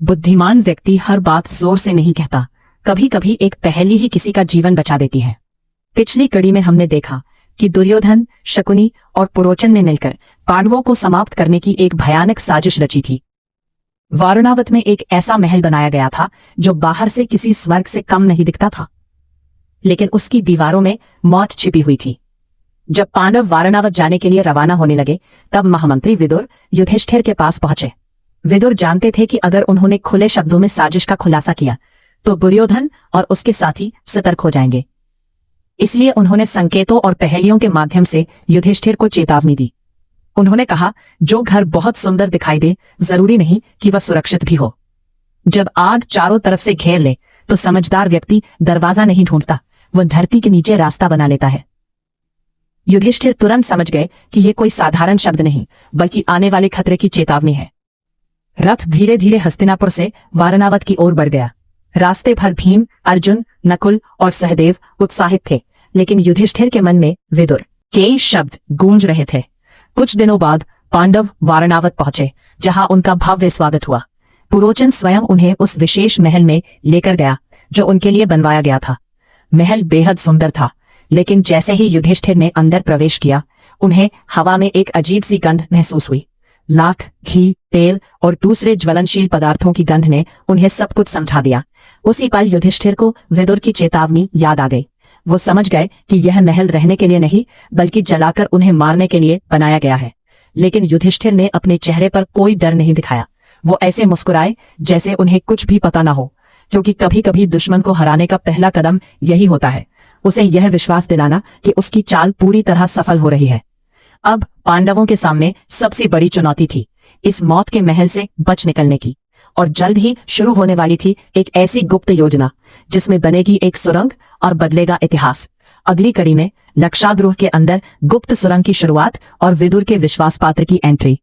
बुद्धिमान व्यक्ति हर बात जोर से नहीं कहता, कभी कभी एक पहेली ही किसी का जीवन बचा देती है। पिछली कड़ी में हमने देखा कि दुर्योधन, शकुनी और पुरोचन ने मिलकर पांडवों को समाप्त करने की एक भयानक साजिश रची थी। वारणावत में एक ऐसा महल बनाया गया था जो बाहर से किसी स्वर्ग से कम नहीं दिखता था, लेकिन उसकी दीवारों में मौत छिपी हुई थी। जब पांडव वारणावत जाने के लिए रवाना होने लगे, तब महामंत्री विदुर युधिष्ठिर के पास पहुंचे। विदुर जानते थे कि अगर उन्होंने खुले शब्दों में साजिश का खुलासा किया तो दुर्योधन और उसके साथी सतर्क हो जाएंगे। इसलिए उन्होंने संकेतों और पहेलियों के माध्यम से युधिष्ठिर को चेतावनी दी। उन्होंने कहा, जो घर बहुत सुंदर दिखाई दे, जरूरी नहीं कि वह सुरक्षित भी हो। जब आग चारों तरफ से घेर ले तो समझदार व्यक्ति दरवाजा नहीं ढूंढता, वह धरती के नीचे रास्ता बना लेता है। युधिष्ठिर तुरंत समझ गए कि यह कोई साधारण शब्द नहीं, बल्कि आने वाले खतरे की चेतावनी है। रथ धीरे धीरे हस्तिनापुर से वारणावत की ओर बढ़ गया। रास्ते भर भीम, अर्जुन, नकुल और सहदेव उत्साहित थे, लेकिन युधिष्ठिर के मन में विदुर के शब्द गूंज रहे थे। कुछ दिनों बाद पांडव वारणावत पहुंचे, जहां उनका भव्य स्वागत हुआ। पुरोचन स्वयं उन्हें उस विशेष महल में लेकर गया जो उनके लिए बनवाया गया था। महल बेहद सुंदर था, लेकिन जैसे ही युधिष्ठिर ने अंदर प्रवेश किया, उन्हें हवा में एक अजीब सी गंध महसूस हुई। लाख, घी, तेल और दूसरे ज्वलनशील पदार्थों की गंध ने उन्हें सब कुछ समझा दिया। उसी पल युधिष्ठिर को विदुर की चेतावनी याद आ गई। वो समझ गए कि यह महल रहने के लिए नहीं, बल्कि जलाकर उन्हें मारने के लिए बनाया गया है। लेकिन युधिष्ठिर ने अपने चेहरे पर कोई डर नहीं दिखाया। वो ऐसे मुस्कुराए जैसे उन्हें कुछ भी पता ना हो, क्योंकि कभी कभी दुश्मन को हराने का पहला कदम यही होता है, उसे यह विश्वास दिलाना कि उसकी चाल पूरी तरह सफल हो रही है। अब पांडवों के सामने सबसे बड़ी चुनौती थी इस मौत के महल से बच निकलने की, और जल्द ही शुरू होने वाली थी एक ऐसी गुप्त योजना जिसमें बनेगी एक सुरंग और बदलेगा इतिहास। अगली कड़ी में लक्षाद्रुह के अंदर गुप्त सुरंग की शुरुआत और विदुर के विश्वास पात्र की एंट्री।